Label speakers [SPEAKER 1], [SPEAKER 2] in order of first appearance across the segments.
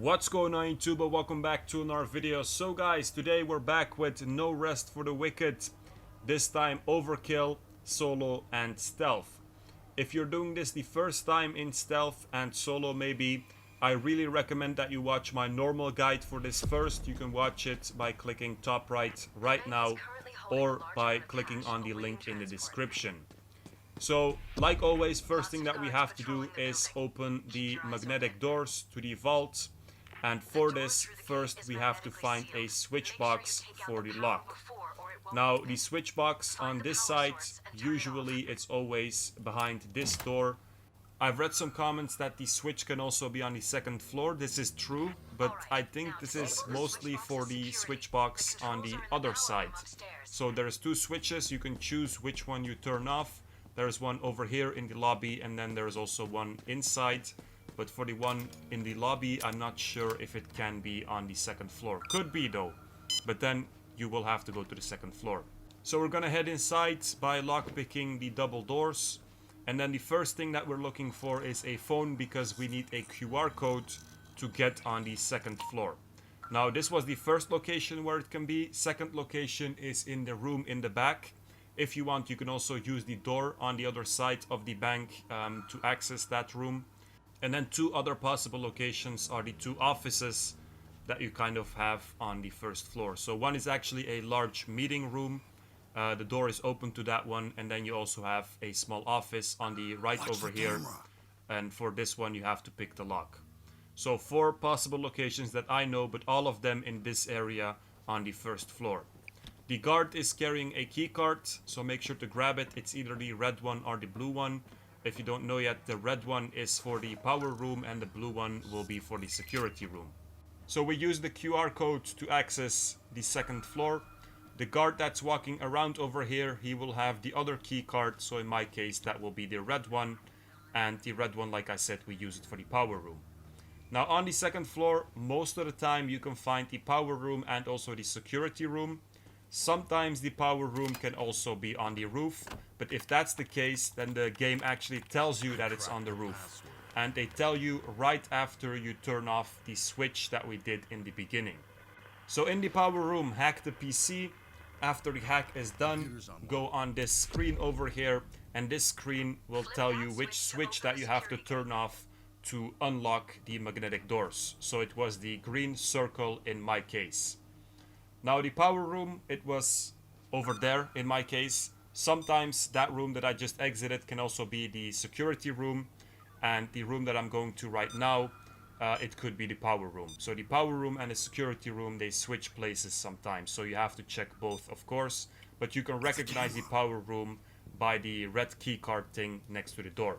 [SPEAKER 1] What's going on YouTube? Welcome back to another video. So guys, today we're back with No Rest for the Wicked. This time Overkill, Solo and Stealth. If you're doing this the first time in Stealth and Solo maybe, I really recommend that you watch my normal guide for this first. You can watch it by clicking top right now or by clicking on the link in the description. So, like always, first thing that we have to do is open the magnetic doors to the vault. And for this, first we have to find a switch box for the lock. Now, the switch box on this side, usually it's always behind this door. I've read some comments that the switch can also be on the second floor. This is true, but I think this is mostly for the switch box on the other side. So there's two switches, you can choose which one you turn off. There's one over here in the lobby, and then there's also one inside. But for the one in the lobby, I'm not sure if it can be on the second floor. Could be though, but then you will have to go to the second floor. So we're gonna head inside by lockpicking the double doors. And then the first thing that we're looking for is a phone, because we need a QR code to get on the second floor. Now this was the first location where it can be. Second location is in the room in the back. If you want, you can also use the door on the other side of the bank to access that room. And then two other possible locations are the two offices that you kind of have on the first floor. So one is actually a large meeting room. The door is open to that one. And then you also have a small office on the right over here. And for this one, you have to pick the lock. So four possible locations that I know, but all of them in this area on the first floor. The guard is carrying a key card, so make sure to grab it. It's either the red one or the blue one. If you don't know yet, the red one is for the power room and the blue one will be for the security room. So we use the QR code to access the second floor. The guard that's walking around over here, he will have the other key card. So in my case, that will be the red one. And the red one, like I said, we use it for the power room. Now on the second floor, most of the time you can find the power room and also the security room. Sometimes the power room can also be on the roof, but if that's the case, then the game actually tells you that it's on the roof. And they tell you right after you turn off the switch that we did in the beginning. So in the power room, hack the PC. After the hack is done, go on this screen over here, and this screen will tell you which switch that you have to turn off to unlock the magnetic doors. So it was the green circle in my case. Now the power room, it was over there in my case. Sometimes that room that I just exited can also be the security room, and the room that I'm going to right now, it could be the power room. So the power room and the security room, they switch places sometimes, so you have to check both, of course, but you can recognize the power room by the red key card thing next to the door.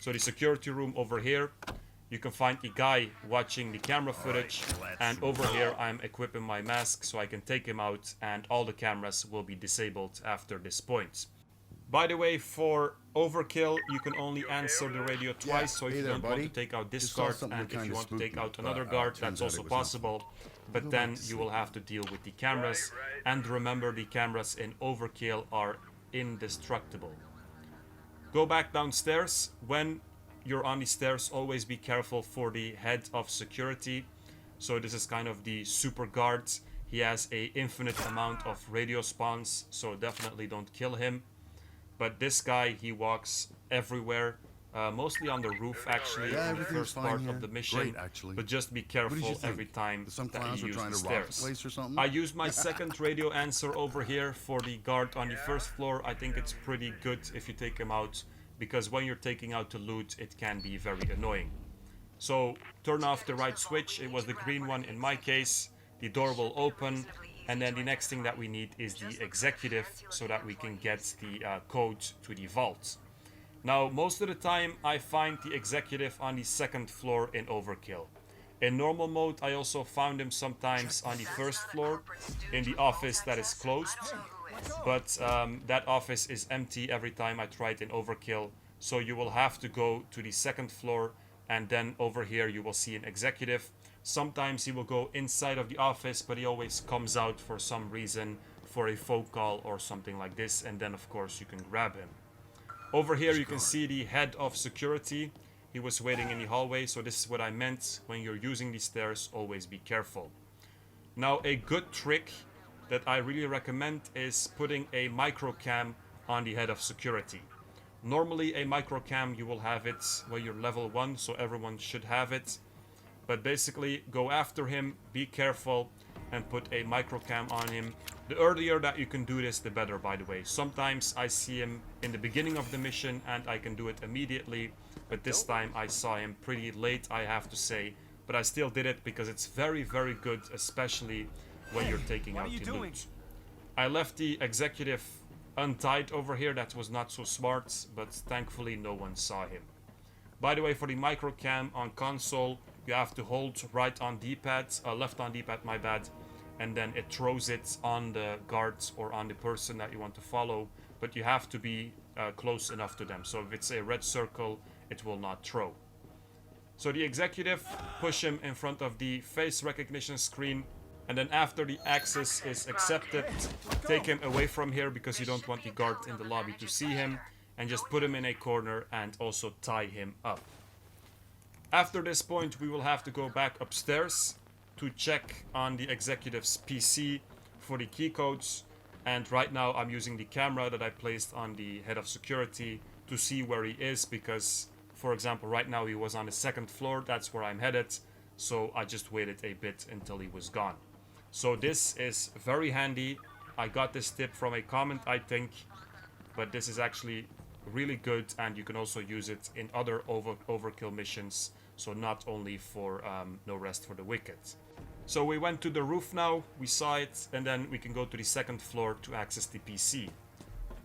[SPEAKER 1] So the security room over here, you can find a guy watching the camera footage, and over here I'm equipping my mask so I can take him out, and all the cameras will be disabled after this point. By the way, for Overkill, you can only answer the radio twice, so if you don't want to take out this guard, and if you want to take out another guard, that's also possible, but then you will have to deal with the cameras, and remember, the cameras in Overkill are indestructible. Go back downstairs. When you're on the stairs, always be careful for the head of security. So this is kind of the super guard. He has a infinite amount of radio spawns, so definitely don't kill him. But this guy, he walks everywhere, mostly on the roof actually, in the first part of the mission. But just be careful every time that you use the stairs. I used my second radio answer over here for the guard on the first floor. I think it's pretty good if you take him out, because when you're taking out the loot, it can be very annoying. So turn off the right switch. It was the green one in my case. The door will open, and then the next thing that we need is the executive, so that we can get the code to the vault. Now most of the time I find the executive on the second floor in Overkill. In normal mode I also found him sometimes on the first floor in the office that is closed. But that office is empty every time I try it in Overkill. So you will have to go to the second floor, and then over here you will see an executive. Sometimes he will go inside of the office, but he always comes out for some reason for a phone call or something like this, and then of course you can grab him. Over here you can see the head of security. he was waiting in the hallway, so this is what I meant. When you're using these stairs, always be careful. Now, a good trick that I really recommend is putting a micro cam on the head of security. Normally a micro cam, you will have it when you're level 1, so everyone should have it. But basically, go after him, be careful, and put a micro cam on him. The earlier that you can do this, the better, by the way. Sometimes I see him in the beginning of the mission and I can do it immediately. But this time I saw him pretty late, I have to say. But I still did it because it's very, very good, especially when you're taking out the loot. I left the executive untied over here. That was not so smart, but thankfully no one saw him. By the way, for the micro cam on console, you have to hold right on D-pad, left on D-pad, my bad, and then it throws it on the guards or on the person that you want to follow, but you have to be close enough to them. So if it's a red circle, it will not throw. So the executive, push him in front of the face recognition screen, and then after the access is accepted, take him away from here because you don't want the guard in the lobby to see him, and just put him in a corner and also tie him up. After this point, we will have to go back upstairs to check on the executive's PC for the key codes, and right now I'm using the camera that I placed on the head of security to see where he is, because for example right now he was on the 2nd floor, that's where I'm headed, so I just waited a bit until he was gone. So this is very handy. I got this tip from a comment, I think, but this is actually really good, and you can also use it in other overkill missions, so not only for No Rest for the Wicked. So we went to the roof now, we saw it, and then we can go to the 2nd floor to access the PC.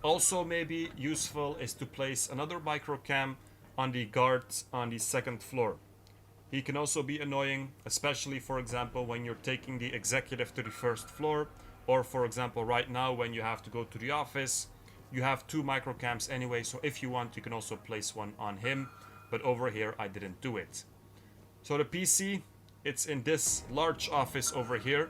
[SPEAKER 1] Also maybe useful is to place another micro cam on the guard on the 2nd floor. He can also be annoying, especially for example when you're taking the executive to the 1st floor, or for example right now when you have to go to the office. You have 2 micro cams anyway, so if you want you can also place one on him, but over here I didn't do it. So the PC, it's in this large office over here.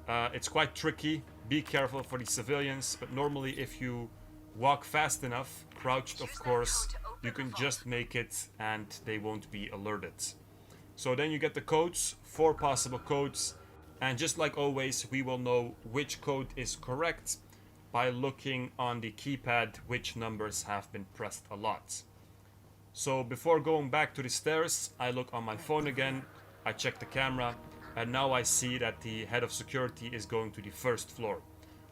[SPEAKER 1] It's quite tricky, be careful for the civilians, but normally if you walk fast enough, crouched of course, you can just make it and they won't be alerted. So then you get the codes, 4 possible codes, and just like always we will know which code is correct by looking on the keypad which numbers have been pressed a lot. So before going back to the stairs, I look on my phone again, I check the camera, and now I see that the head of security is going to the 1st floor.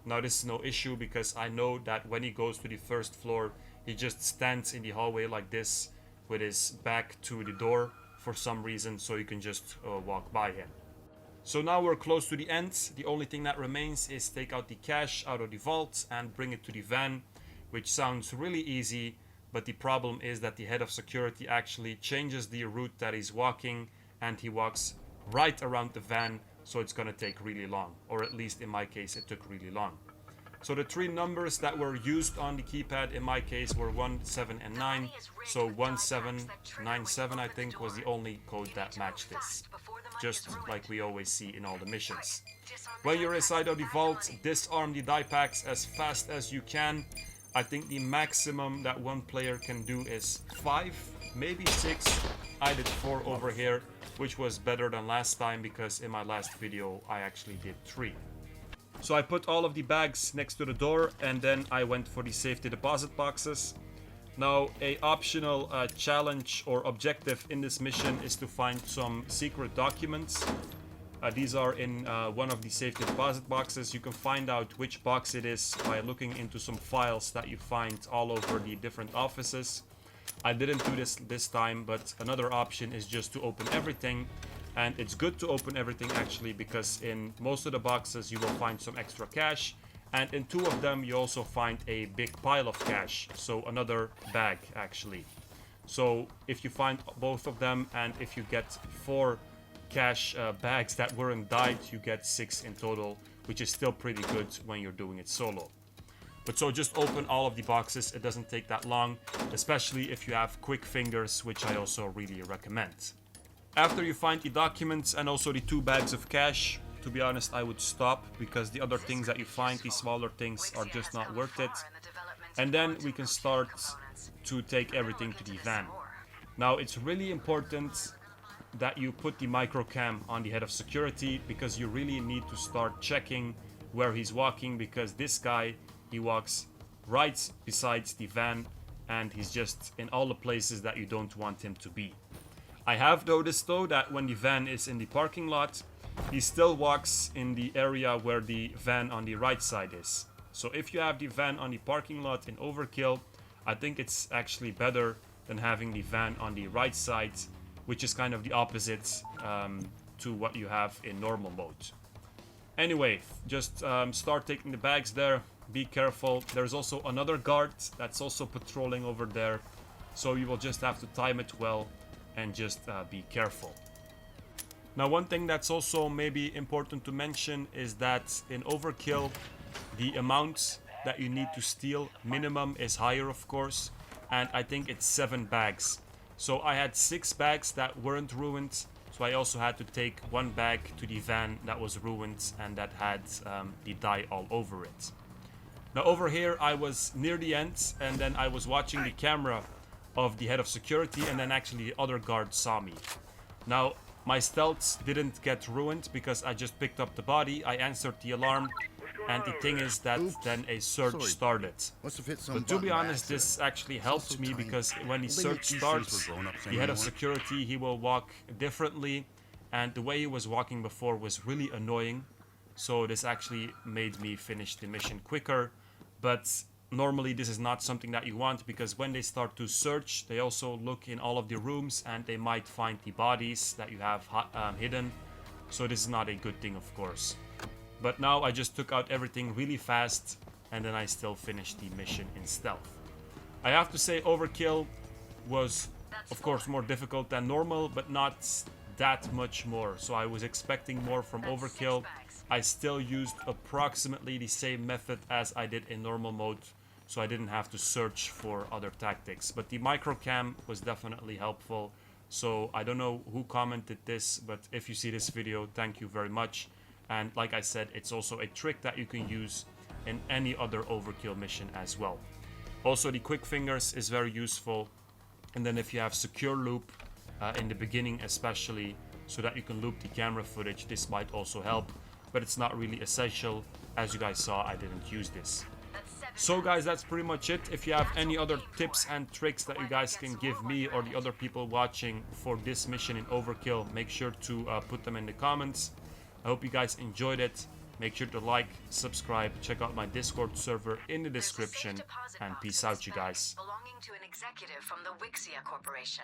[SPEAKER 1] Now this is no issue because I know that when he goes to the 1st floor, he just stands in the hallway like this with his back to the door for some reason, so you can just walk by him. So now we're close to the end. The only thing that remains is take out the cash out of the vault and bring it to the van, which sounds really easy, but the problem is that the head of security actually changes the route that he's walking, and he walks right around the van, so it's gonna take really long, or at least in my case it took really long. So the 3 numbers that were used on the keypad in my case were 1, 7 and 9, so 1797 I think was the only code that matched this, just like we always see in all the missions. When you're inside of the vault, disarm the die packs as fast as you can. I think the maximum that one player can do is 5, maybe 6. I did 4 over here, which was better than last time because in my last video I actually did 3. So I put all of the bags next to the door and then I went for the safety deposit boxes. Now a optional challenge or objective in this mission is to find some secret documents. These are in one of the safety deposit boxes. You can find out which box it is by looking into some files that you find all over the different offices. I didn't do this time, but another option is just to open everything. And it's good to open everything actually, because in most of the boxes you will find some extra cash, and in 2 of them you also find a big pile of cash, so another bag actually. So if you find both of them, and if you get 4 cash bags that weren't dyed, you get 6 in total, which is still pretty good when you're doing it solo. But so just open all of the boxes, it doesn't take that long, especially if you have quick fingers, which I also really recommend. After you find the documents and also the 2 bags of cash, to be honest I would stop, because the other things that you find, the smaller things, are just not worth it. And then we can start to take everything to the van. Now it's really important that you put the microcam on the head of security, because you really need to start checking where he's walking, because this guy, he walks right besides the van and he's just in all the places that you don't want him to be. I have noticed though that when the van is in the parking lot, he still walks in the area where the van on the right side is. So if you have the van on the parking lot in Overkill, I think it's actually better than having the van on the right side, which is kind of the opposite to what you have in normal mode. Anyway, just start taking the bags there. Be careful. There's also another guard that's also patrolling over there, so you will just have to time it well and just be careful. Now, one thing that's also maybe important to mention is that in Overkill, the amount that you need to steal minimum is higher, of course, and I think it's 7 bags. So I had 6 bags that weren't ruined, so I also had to take 1 bag to the van that was ruined and that had the dye all over it. Now over here I was near the end, and then I was watching the camera of the head of security, and then actually the other guard saw me. Now my stealth didn't get ruined because I just picked up the body, I answered the alarm, and the thing is that then a search started. But to be honest, this actually helped me, because when the search starts, the head of security, he will walk differently, and the way he was walking before was really annoying. So this actually made me finish the mission quicker. But normally this is not something that you want, because when they start to search, they also look in all of the rooms and they might find the bodies that you have hidden. So this is not a good thing, of course. But now I just took out everything really fast, and then I still finished the mission in stealth. I have to say Overkill was, of course, more difficult than normal, but not that much more. So I was expecting more from Overkill. I still used approximately the same method as I did in normal mode, so I didn't have to search for other tactics. But the microcam was definitely helpful. So I don't know who commented this, but if you see this video, thank you very much. And like I said, it's also a trick that you can use in any other Overkill mission as well. Also, the quick fingers is very useful. And then if you have secure loop in the beginning especially, so that you can loop the camera footage, this might also help. But it's not really essential. As you guys saw, I didn't use this. So guys, that's pretty much it. If you have any other tips and tricks that you guys can give me or the other people watching for this mission in Overkill, make sure to put them in the comments. I hope you guys enjoyed it. Make sure to like, subscribe, check out my Discord server in the description, and peace out, you guys.
[SPEAKER 2] Belonging to an executive from the Wixia Corporation.